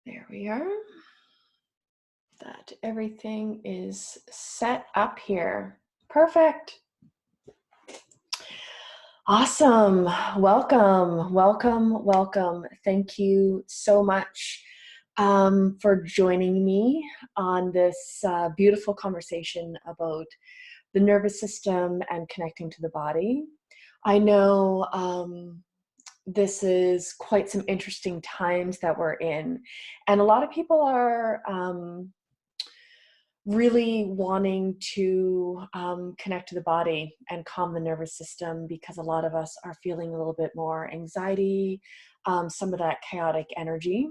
There we are. That everything is set up here. Perfect. Awesome. Welcome, welcome, welcome. Thank you so much for joining me on this beautiful conversation about the nervous system and connecting to the body. I know this is quite some interesting times that we're in, and a lot of people are really wanting to connect to the body and calm the nervous system, because a lot of us are feeling a little bit more anxiety, some of that chaotic energy.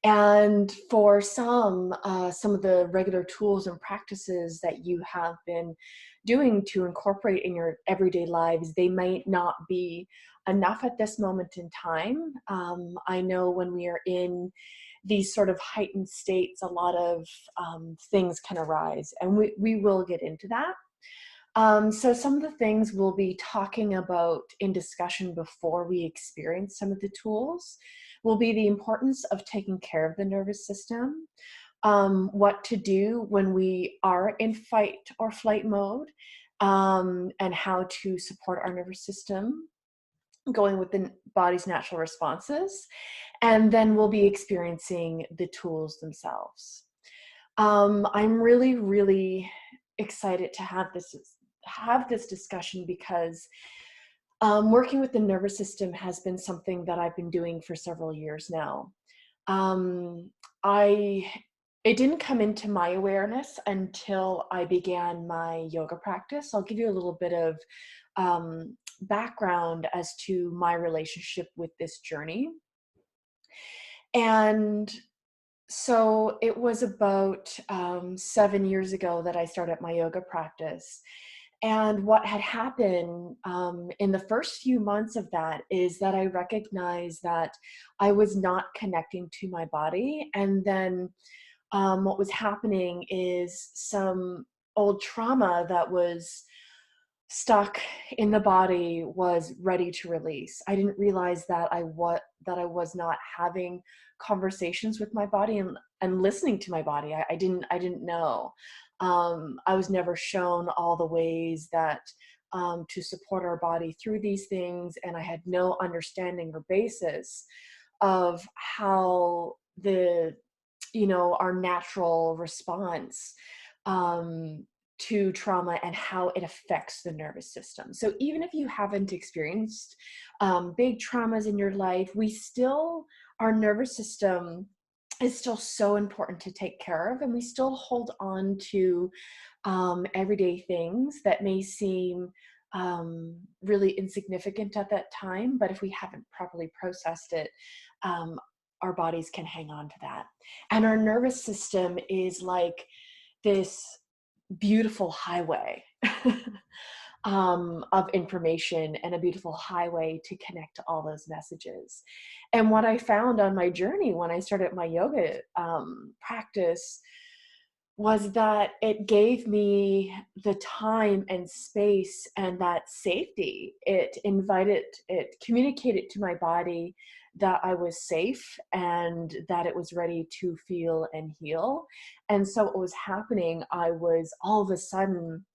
And for some of the regular tools and practices that you have been doing to incorporate in your everyday lives, they might not be enough at this moment in time. I know when we are in these sort of heightened states, a lot of things can arise, and we will get into that. So some of the things we'll be talking about in discussion before we experience some of the tools will be the importance of taking care of the nervous system, what to do when we are in fight or flight mode, and how to support our nervous system going with the body's natural responses. And then we'll be experiencing the tools themselves. I'm really, really excited to have this discussion, because working with the nervous system has been something that I've been doing for several years now. Um, I It didn't come into my awareness until I began my yoga practice. I'll give you a little bit of background as to my relationship with this journey. And so it was about 7 years ago that I started my yoga practice. And what had happened in the first few months of that is that I recognized that I was not connecting to my body. And then what was happening is some old trauma that was stuck in the body was ready to release. I didn't realize that I was not having conversations with my body and listening to my body. I didn't know. I was never shown all the ways that to support our body through these things, and I had no understanding or basis of how our natural response um, to trauma and how it affects the nervous system. So even if you haven't experienced big traumas in your life, our nervous system is still so important to take care of, and we still hold on to everyday things that may seem really insignificant at that time, but if we haven't properly processed it, um, our bodies can hang on to that. And our nervous system is like this beautiful highway of information, and a beautiful highway to connect to all those messages. And what I found on my journey when I started my yoga practice was that it gave me the time and space and that safety. It communicated to my body that I was safe and that it was ready to feel and heal. And so what was happening, I was all of a sudden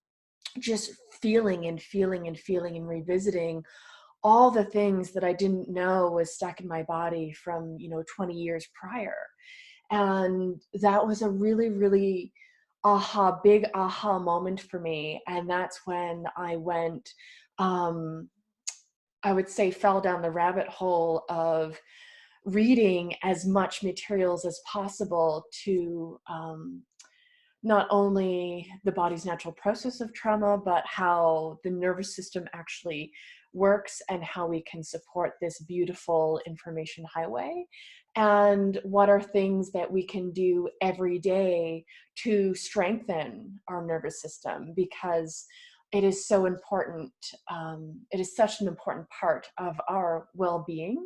just feeling and feeling and feeling and revisiting all the things that I didn't know was stuck in my body from 20 years prior. And that was a really, really big aha moment for me. And that's when I went, um, I would say, fell down the rabbit hole of reading as much materials as possible to not only the body's natural process of trauma, but how the nervous system actually works and how we can support this beautiful information highway. And what are things that we can do every day to strengthen our nervous system, because it is so important. It is such an important part of our well-being,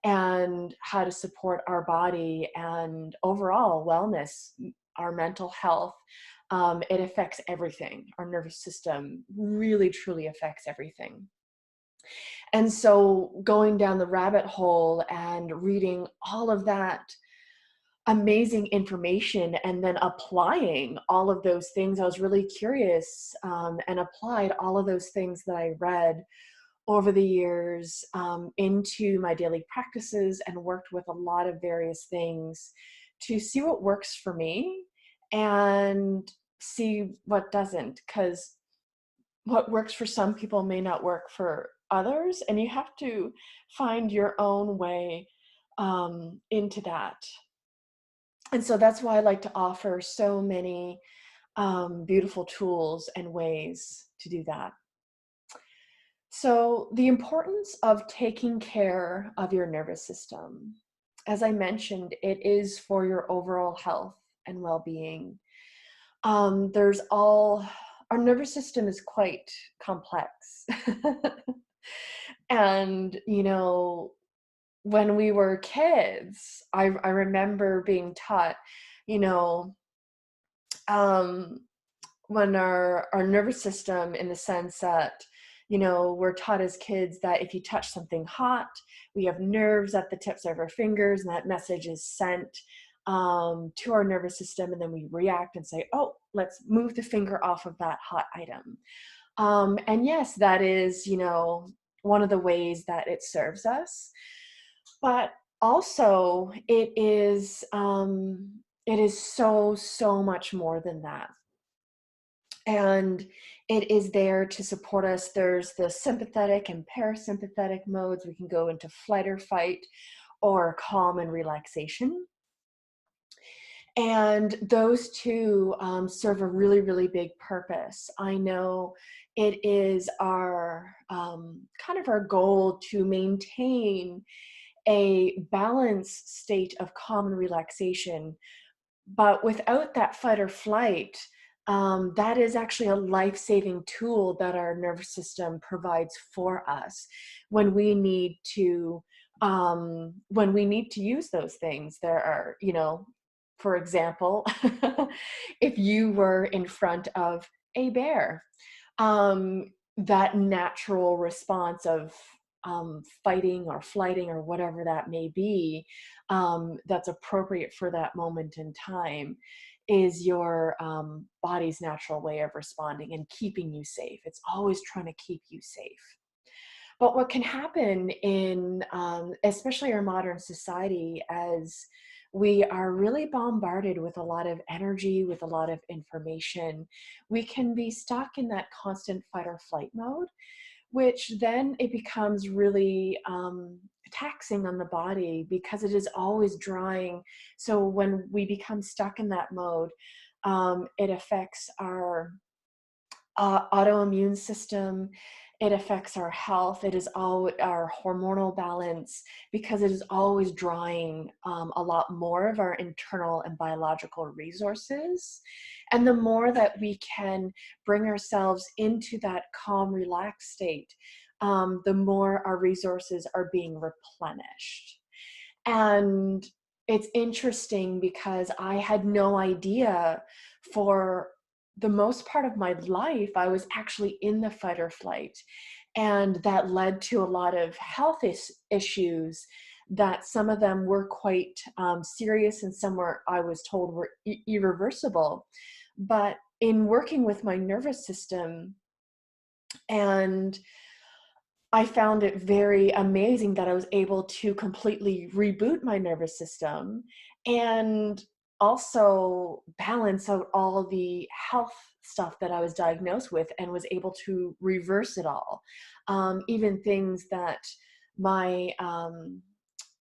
and how to support our body and overall wellness, our mental health. It affects everything. Our nervous system really, truly affects everything. And so going down the rabbit hole and reading all of that amazing information and then applying all of those things, I was really curious, and applied all of those things that I read over the years, into my daily practices, and worked with a lot of various things to see what works for me and see what doesn't. Because what works for some people may not work for others, and you have to find your own way into that. And so that's why I like to offer so many beautiful tools and ways to do that. So, the importance of taking care of your nervous system. As I mentioned, it is for your overall health and well being. There's all, our nervous system is quite complex. And, when we were kids, I remember being taught, you know, um, when our nervous system, in the sense that, we're taught as kids that if you touch something hot, we have nerves at the tips of our fingers, and that message is sent to our nervous system, and then we react and say, oh, let's move the finger off of that hot item. And yes, that is, one of the ways that it serves us. But also it is so, so much more than that. And it is there to support us. There's the sympathetic and parasympathetic modes. We can go into flight or fight, or calm and relaxation. And those two serve a really, really big purpose. I know it is our kind of our goal to maintain a balanced state of calm and relaxation. But without that fight or flight, that is actually a life-saving tool that our nervous system provides for us when we need to use those things. There are, for example, if you were in front of a bear, that natural response of fighting or flighting or whatever that may be, that's appropriate for that moment in time, is your body's natural way of responding and keeping you safe. It's always trying to keep you safe. But what can happen in, especially our modern society, as we are really bombarded with a lot of energy, with a lot of information, we can be stuck in that constant fight or flight mode, which then it becomes really taxing on the body, because it is always drawing. So when we become stuck in that mode, it affects our autoimmune system. It affects our health. It is all our hormonal balance, because it is always drawing a lot more of our internal and biological resources. And the more that we can bring ourselves into that calm, relaxed state, the more our resources are being replenished. And it's interesting, because I had no idea, for the most part of my life, I was actually in the fight or flight. And that led to a lot of health issues, that some of them were quite serious, and some were, I was told, were irreversible. But in working with my nervous system, and I found it very amazing that I was able to completely reboot my nervous system, and also balance out all the health stuff that I was diagnosed with, and was able to reverse it all. Even things that my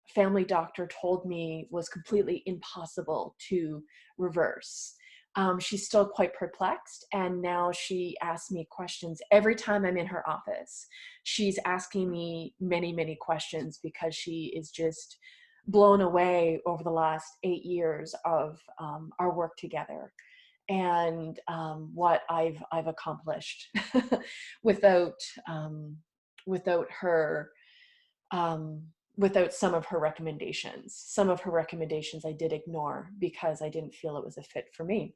family doctor told me was completely impossible to reverse. She's still quite perplexed, and now she asks me questions every time I'm in her office. She's asking me many, many questions, because she is just blown away over the last 8 years of our work together, and what I've accomplished without without her, um, without some of her recommendations. Some of her recommendations I did ignore, because I didn't feel it was a fit for me.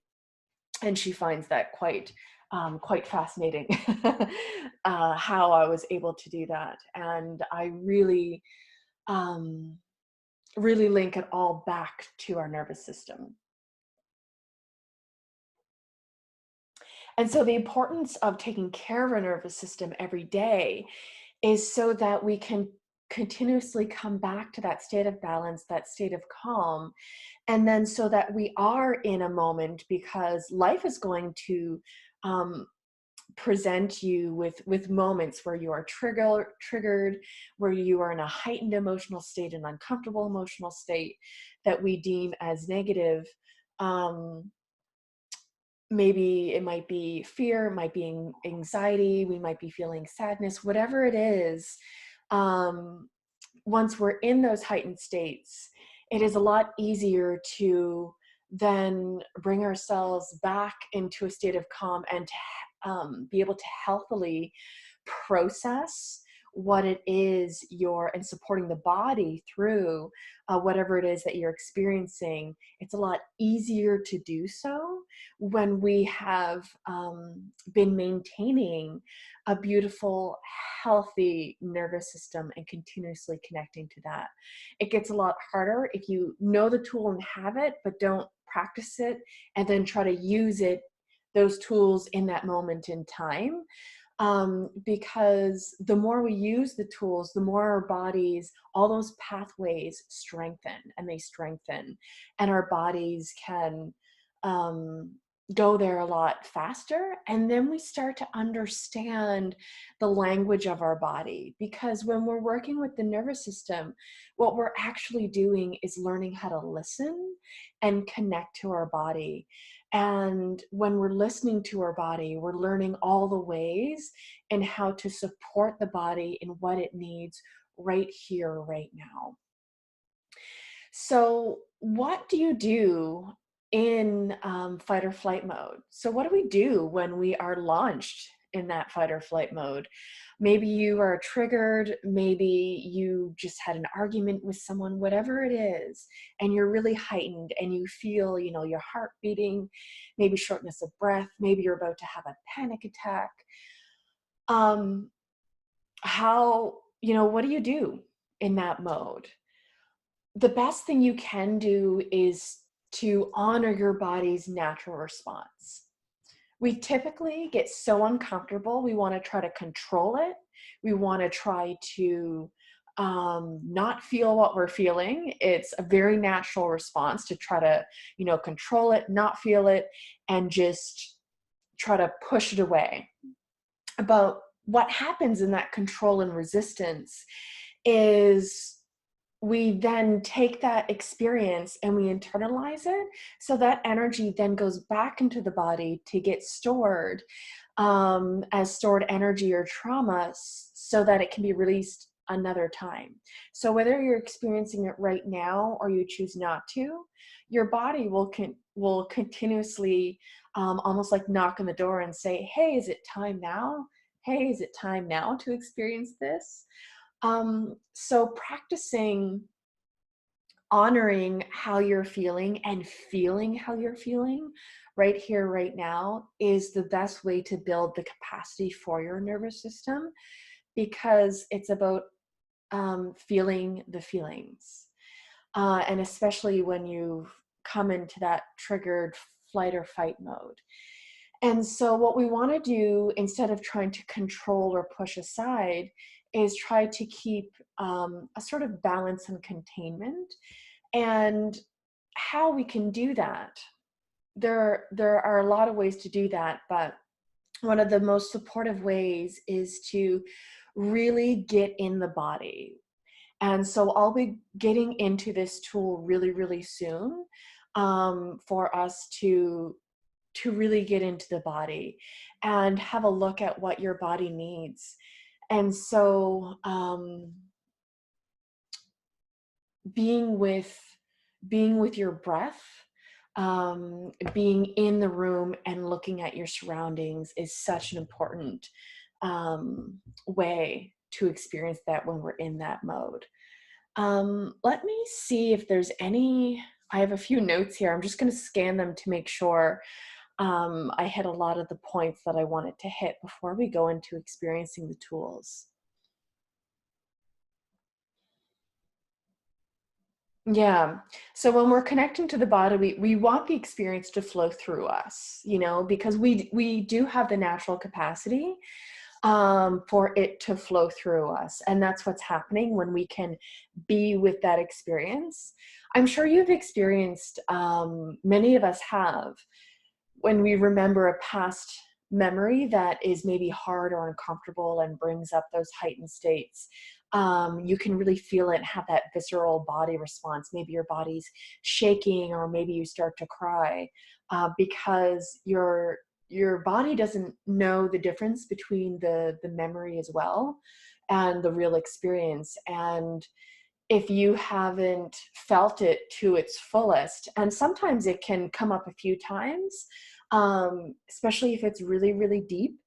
And she finds that quite quite fascinating how I was able to do that. And I really, um, really link it all back to our nervous system. And so the importance of taking care of our nervous system every day is so that we can continuously come back to that state of balance, that state of calm, and then so that we are in a moment, because life is going to um, present you with moments where you are triggered, where you are in a heightened emotional state, an uncomfortable emotional state that we deem as negative. Um, Maybe it might be fear, it might be anxiety, we might be feeling sadness, whatever it is. um, Once we're in those heightened states, it is a lot easier to then bring ourselves back into a state of calm and to be able to healthily process what it is you're, and supporting the body through whatever it is that you're experiencing. It's a lot easier to do so when we have been maintaining a beautiful, healthy nervous system and continuously connecting to that. It gets a lot harder if you know the tool and have it, but don't practice it and then try to use it, those tools in that moment in time. Because the more we use the tools, the more our bodies, all those pathways strengthen and they strengthen, and our bodies can um, go there a lot faster. And then we start to understand the language of our body, because when we're working with the nervous system, what we're actually doing is learning how to listen and connect to our body. And when we're listening to our body, we're learning all the ways and how to support the body in what it needs right here, right now. So, what do you do in fight or flight mode? So, what do we do when we are launched in that fight or flight mode? Maybe you are triggered, maybe you just had an argument with someone, whatever it is, and you're really heightened and you feel, your heart beating, maybe shortness of breath, maybe you're about to have a panic attack. Um, what do you do in that mode? The best thing you can do is to honor your body's natural response. We typically get so uncomfortable, we want to try to control it. We want to try to not feel what we're feeling. It's a very natural response to try to, control it, not feel it, and just try to push it away. But what happens in that control and resistance is we then take that experience and we internalize it. So that energy then goes back into the body to get stored as stored energy or trauma, so that it can be released another time. So whether you're experiencing it right now or you choose not to, your body will continuously almost like knock on the door and say, hey, is it time now? Hey, is it time now to experience this? So practicing honoring how you're feeling and feeling how you're feeling right here, right now, is the best way to build the capacity for your nervous system, because it's about feeling the feelings. And especially when you've come into that triggered flight or fight mode. And so, what we want to do, instead of trying to control or push aside, is try to keep a sort of balance and containment. And how we can do that, there are a lot of ways to do that, but one of the most supportive ways is to really get in the body. And so I'll be getting into this tool really, really soon, for us to really get into the body and have a look at what your body needs. And so being with being with your breath, being in the room and looking at your surroundings is such an important way to experience that when we're in that mode. Let me see if there's any. I have a few notes here. I'm just going to scan them to make sure I hit a lot of the points that I wanted to hit before we go into experiencing the tools. Yeah. So when we're connecting to the body, we want the experience to flow through us, because we do have the natural capacity for it to flow through us. And that's what's happening when we can be with that experience. I'm sure you've experienced, many of us have, when we remember a past memory that is maybe hard or uncomfortable and brings up those heightened states. You can really feel it, have that visceral body response. Maybe your body's shaking, or maybe you start to cry, because your body doesn't know the difference between the memory as well and the real experience. And if you haven't felt it to its fullest, and sometimes it can come up a few times, especially if it's really, really deep,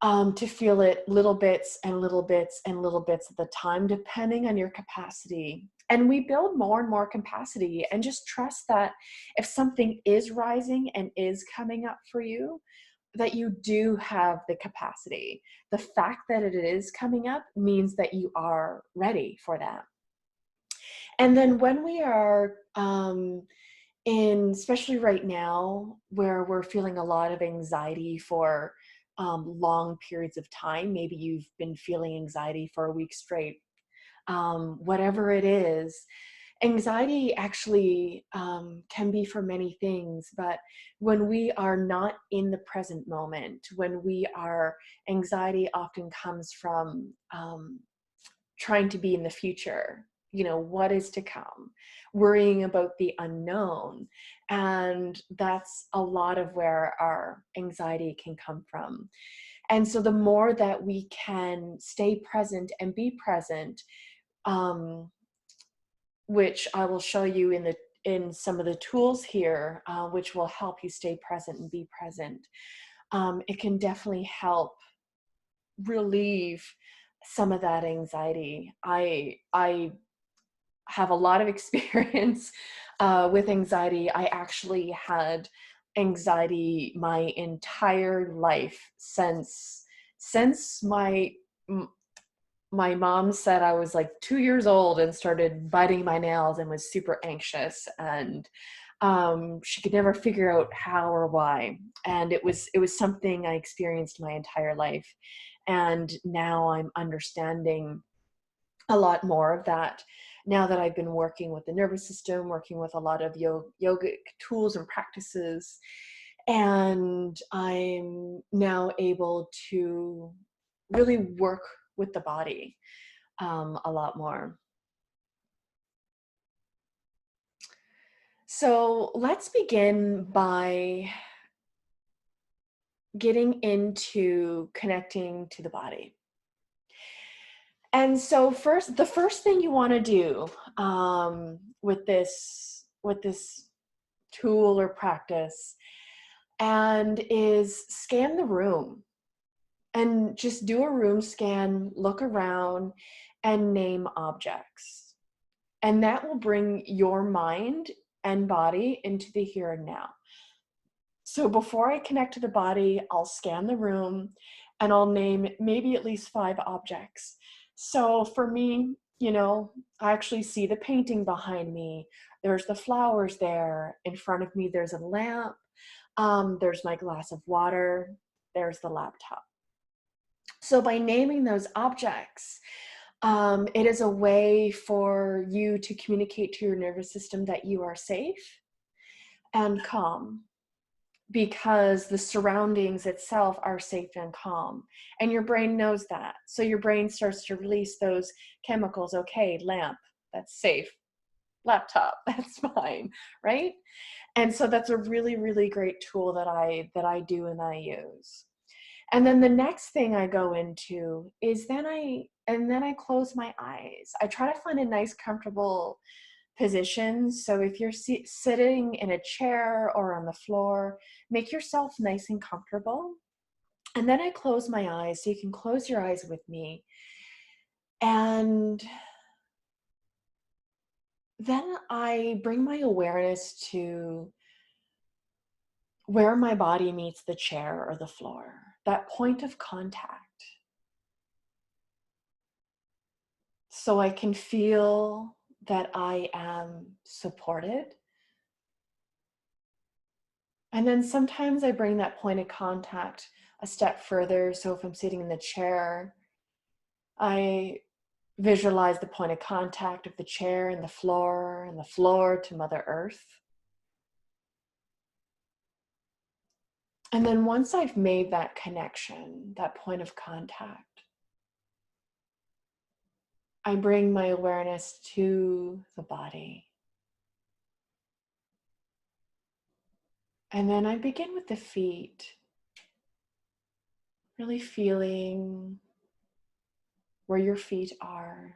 to feel it little bits and little bits and little bits at the time, depending on your capacity. And we build more and more capacity, and just trust that if something is rising and is coming up for you, that you do have the capacity. The fact that it is coming up means that you are ready for that. And then when we are especially right now, where we're feeling a lot of anxiety for long periods of time, maybe you've been feeling anxiety for a week straight, whatever it is, anxiety actually can be for many things. But when we are not in the present moment, anxiety often comes from trying to be in the future, what is to come, worrying about the unknown. And that's a lot of where our anxiety can come from. And so the more that we can stay present and be present, um, which I will show you in some of the tools here, which will help you stay present and be present, it can definitely help relieve some of that anxiety. I have a lot of experience with anxiety. I actually had anxiety my entire life since my mom said I was like 2 years old and started biting my nails and was super anxious, and she could never figure out how or why. And it was something I experienced my entire life. And now I'm understanding a lot more of that, now that I've been working with the nervous system, working with a lot of yogic tools and practices. And I'm now able to really work with the body a lot more. So let's begin by getting into connecting to the body. And so the first thing you want to do with this tool or practice, and is scan the room, and just do a room scan, look around, and name objects. And that will bring your mind and body into the here and now. So before I connect to the body, I'll scan the room and I'll name maybe at least 5 objects. So for me, I actually see the painting behind me. There's the flowers there. In front of me, there's a lamp. There's my glass of water. There's the laptop. So by naming those objects, it is a way for you to communicate to your nervous system that you are safe and calm, because the surroundings itself are safe and calm. And your brain knows that. So your brain starts to release those chemicals. Okay, lamp, that's safe. Laptop, that's fine, right? And so that's a really, really great tool that I do and I use. And then the next thing I go into is then I close my eyes. I try to find a nice, comfortable position. So if you're sitting in a chair or on the floor, make yourself nice and comfortable. And then I close my eyes, so you can close your eyes with me. And then I bring my awareness to where my body meets the chair or the floor, that point of contact. So I can feel that I am supported. And then sometimes I bring that point of contact a step further. So if I'm sitting in the chair, I visualize the point of contact of the chair and the floor to Mother Earth. And then once I've made that connection, that point of contact, I bring my awareness to the body. And then I begin with the feet, really feeling where your feet are.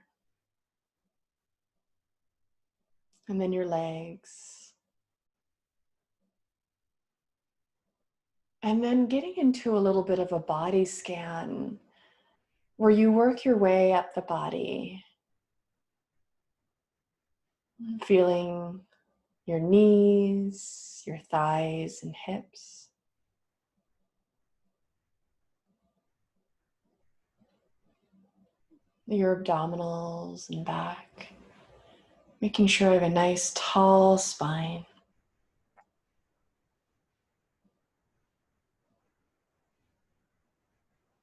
And then your legs. And then getting into a little bit of a body scan where you work your way up the body, feeling your knees, your thighs and hips, your abdominals and back, making sure I have a nice tall spine.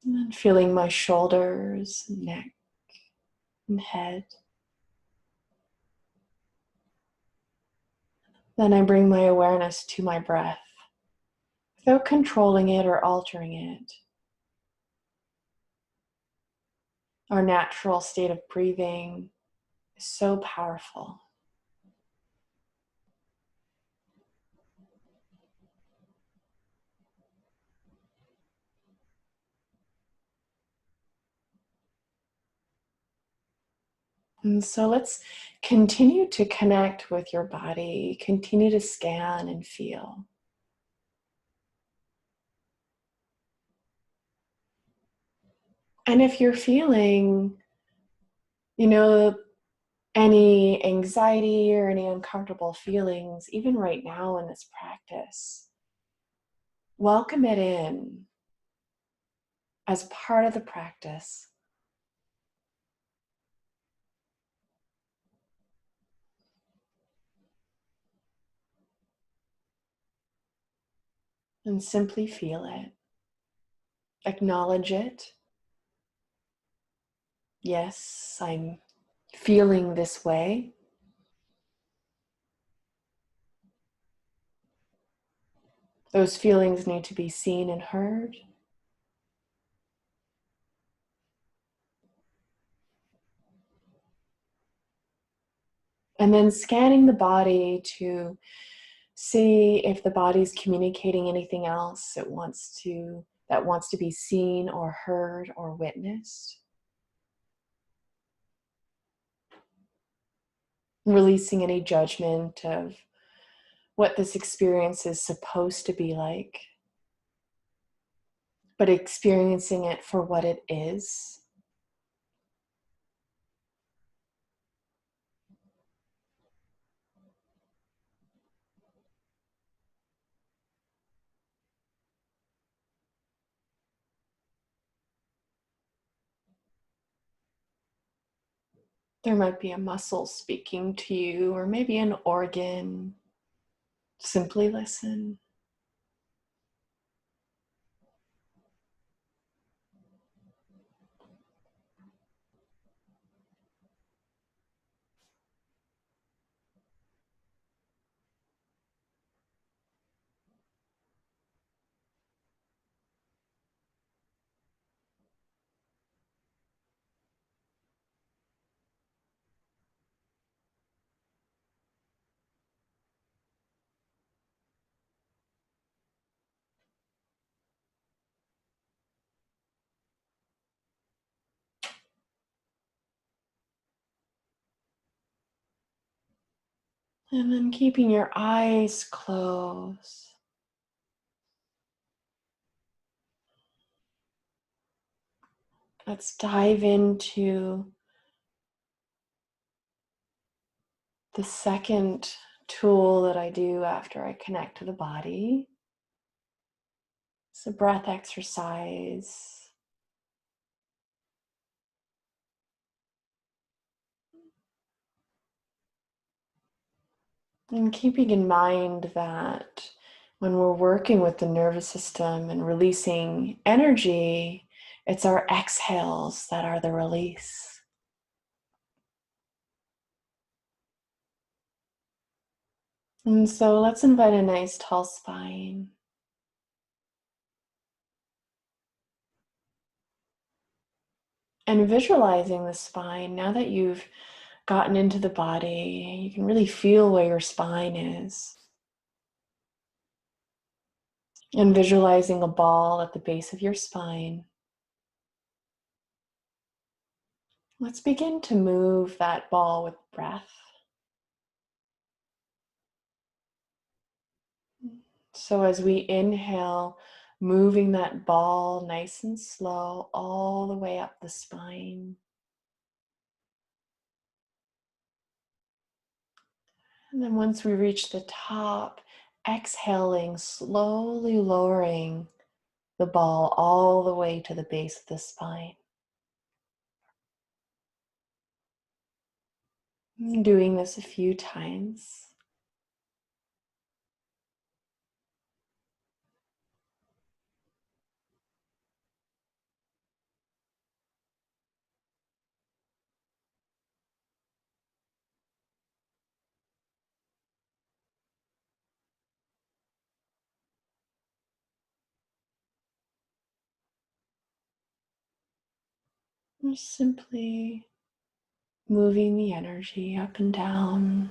And then feeling my shoulders, neck, and head. Then I bring my awareness to my breath without controlling it or altering it. Our natural state of breathing is so powerful. And so let's continue to connect with your body, continue to scan and feel. And if you're feeling, any anxiety or any uncomfortable feelings, even right now in this practice, welcome it in as part of the practice. And simply feel it. Acknowledge it. Yes, I'm feeling this way. Those feelings need to be seen and heard. And then scanning the body to see if the body's communicating anything else that wants to be seen or heard or witnessed. Releasing any judgment of what this experience is supposed to be like, but experiencing it for what it is. There might be a muscle speaking to you, or maybe an organ. Simply listen. And then keeping your eyes closed. Let's dive into the second tool that I do after I connect to the body. So breath exercise. And keeping in mind that when we're working with the nervous system and releasing energy, it's our exhales that are the release. And so let's invite a nice tall spine. And visualizing the spine, now that you've gotten into the body, you can really feel where your spine is. And visualizing a ball at the base of your spine. Let's begin to move that ball with breath. So as we inhale, moving that ball nice and slow all the way up the spine. And then once we reach the top, exhaling, slowly lowering the ball all the way to the base of the spine. Doing this a few times. Just simply moving the energy up and down.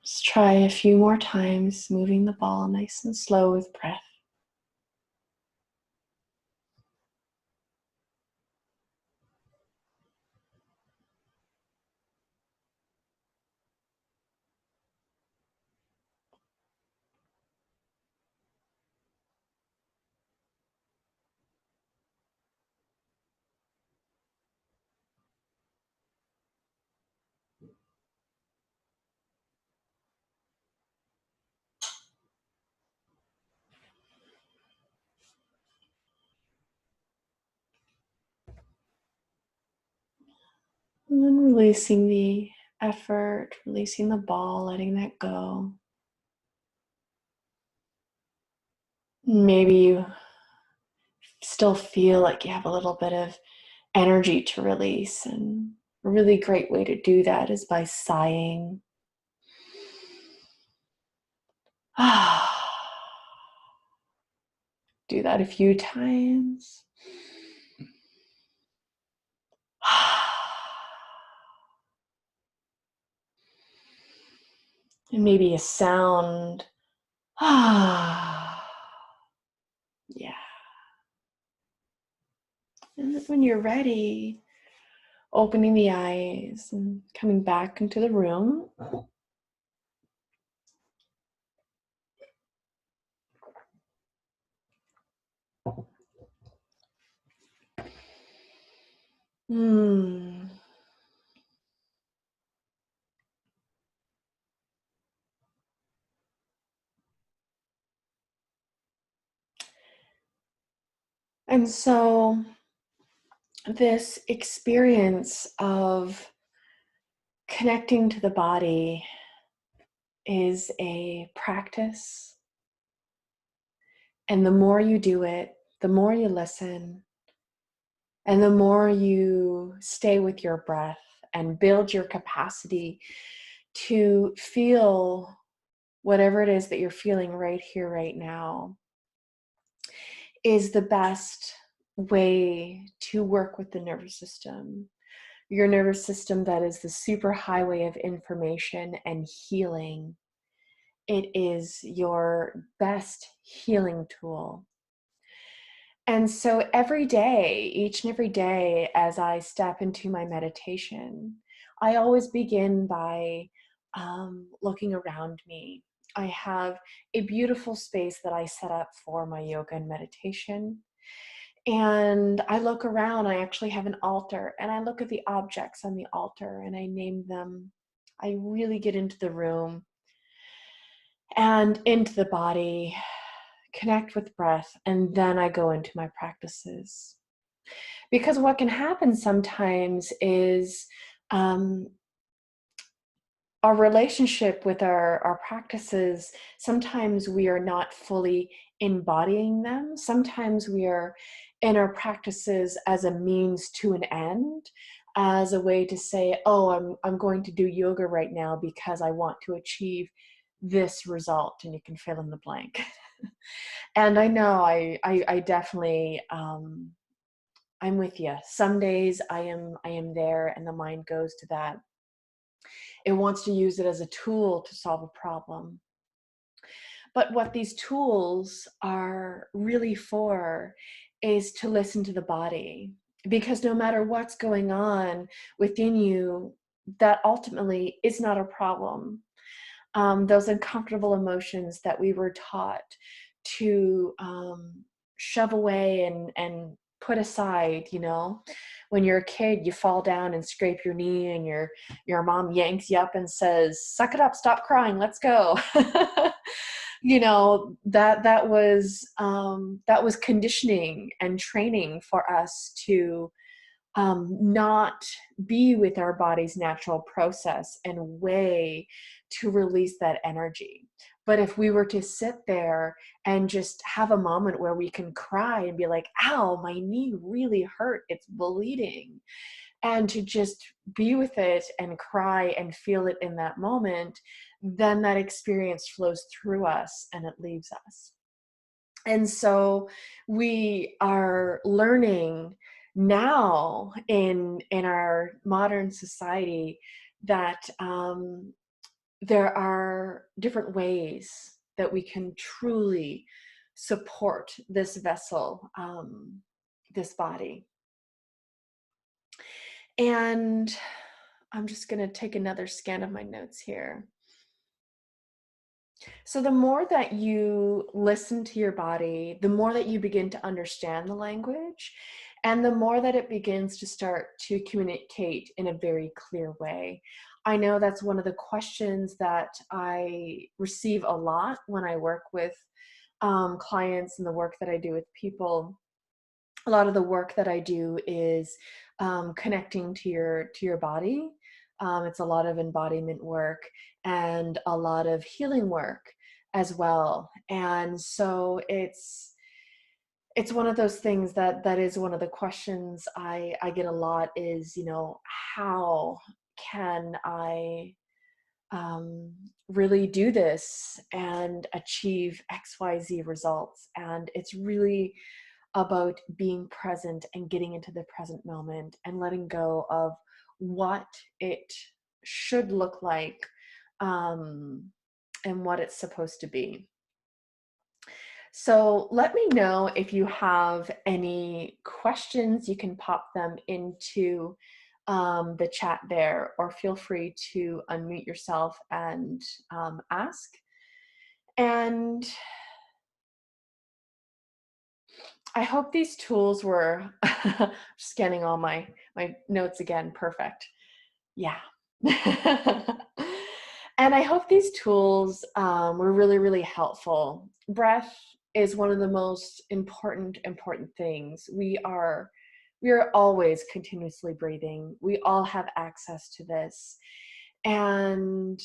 Just try a few more times, moving the ball nice and slow with breath. And then releasing the effort, releasing the ball, letting that go. Maybe you still feel like you have a little bit of energy to release, and a really great way to do that is by sighing. Do that a few times. And maybe a sound. Yeah. And then when you're ready, opening the eyes and coming back into the room. Hmm. And so this experience of connecting to the body is a practice. And the more you do it, the more you listen, and the more you stay with your breath and build your capacity to feel whatever it is that you're feeling right here, right now, is the best way to work with the nervous system. Your nervous system, that is the superhighway of information and healing. It is your best healing tool. And so every day, each and every day, as I step into my meditation, I always begin by looking around me. I have a beautiful space that I set up for my yoga and meditation. And I look around, I actually have an altar, and I look at the objects on the altar and I name them. I really get into the room and into the body, connect with breath, and then I go into my practices. Because what can happen sometimes is um, our relationship with our practices, sometimes we are not fully embodying them. Sometimes we are in our practices as a means to an end, as a way to say, oh, I'm going to do yoga right now because I want to achieve this result, and you can fill in the blank. And I know I definitely I'm with you. Some days I am there and the mind goes to that. It wants to use it as a tool to solve a problem. But what these tools are really for is to listen to the body. Because no matter what's going on within you, that ultimately is not a problem. Those uncomfortable emotions that we were taught to shove away and put aside, when you're a kid, you fall down and scrape your knee, and your mom yanks you up and says, suck it up, stop crying, let's go. That was conditioning and training for us to not be with our body's natural process and way to release that energy. But if we were to sit there and just have a moment where we can cry and be like, ow, my knee really hurt, it's bleeding, and to just be with it and cry and feel it in that moment, then that experience flows through us and it leaves us. And so we are learning now in our modern society that there are different ways that we can truly support this vessel, this body. And I'm just going to take another scan of my notes here. So the more that you listen to your body, the more that you begin to understand the language, and the more that it begins to start to communicate in a very clear way. I know that's one of the questions that I receive a lot when I work with clients and the work that I do with people. A lot of the work that I do is connecting to your body. It's a lot of embodiment work and a lot of healing work as well. And so it's one of those things that is one of the questions I get a lot is, how can I really do this and achieve XYZ results? And it's really about being present and getting into the present moment and letting go of what it should look like, and what it's supposed to be. So let me know if you have any questions. You can pop them into the chat there, or feel free to unmute yourself and ask. And I hope these tools were scanning all my notes again. Perfect. Yeah. And I hope these tools were really, really helpful. Breath is one of the most important things. We are always continuously breathing. We all have access to this. And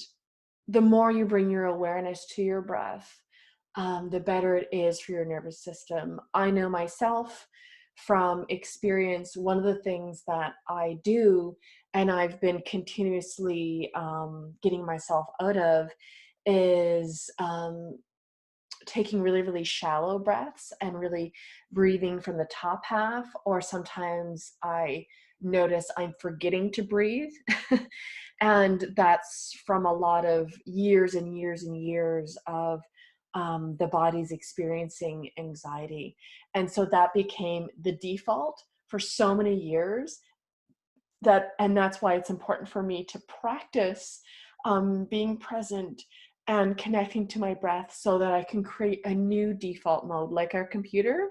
the more you bring your awareness to your breath, the better it is for your nervous system. I know myself from experience, one of the things that I do, and I've been continuously getting myself out of, is taking really, really shallow breaths and really breathing from the top half, or sometimes I notice I'm forgetting to breathe. And that's from a lot of years and years and years of the body's experiencing anxiety. And so that became the default for so many years, and that's why it's important for me to practice being present and connecting to my breath so that I can create a new default mode. Like our computer,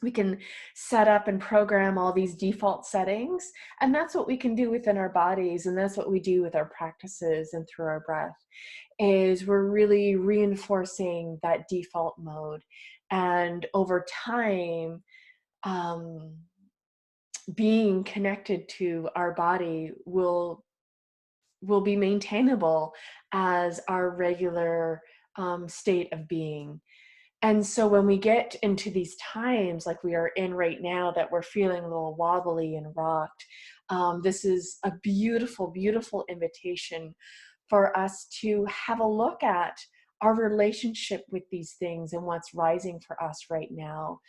we can set up and program all these default settings, and that's what we can do within our bodies, and that's what we do with our practices and through our breath, is we're really reinforcing that default mode. And over time, um, being connected to our body will be maintainable as our regular state of being. And so when we get into these times like we are in right now, that we're feeling a little wobbly and rocked, this is a beautiful, beautiful invitation for us to have a look at our relationship with these things and what's rising for us right now.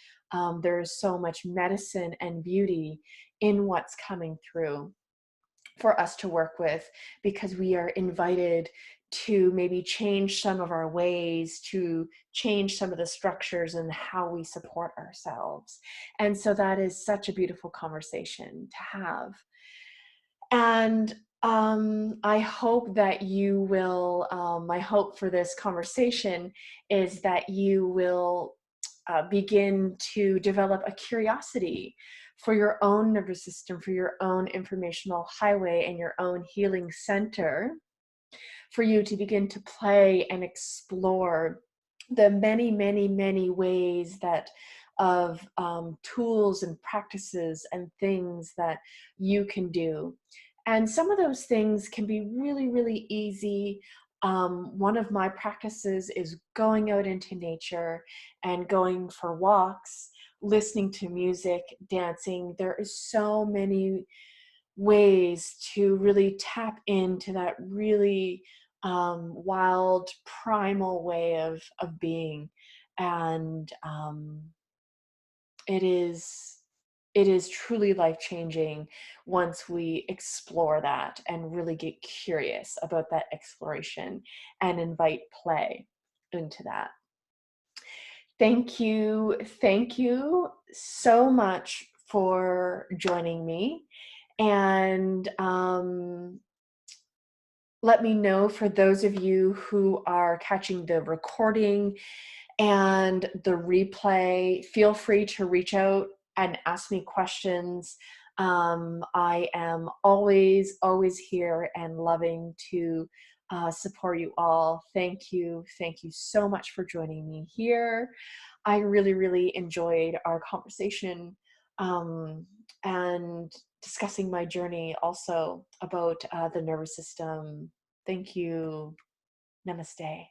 There's so much medicine and beauty in what's coming through for us to work with, because we are invited to maybe change some of our ways, to change some of the structures and how we support ourselves. And so that is such a beautiful conversation to have. And I hope that you will, my hope for this conversation is that you will begin to develop a curiosity for your own nervous system, for your own informational highway and your own healing center, for you to begin to play and explore the many, many, many ways that of tools and practices and things that you can do. And some of those things can be really, really easy. One of my practices is going out into nature and going for walks, listening to music, dancing. There is so many ways to really tap into that really wild, primal way of being. And it is it is truly life changing once we explore that and really get curious about that exploration and invite play into that. Thank you so much for joining me. And let me know, for those of you who are catching the recording and the replay, feel free to reach out and ask me questions. I am always, always here and loving to support you all. Thank you. Thank you so much for joining me here. I really, really enjoyed our conversation and discussing my journey also about the nervous system. Thank you. Namaste.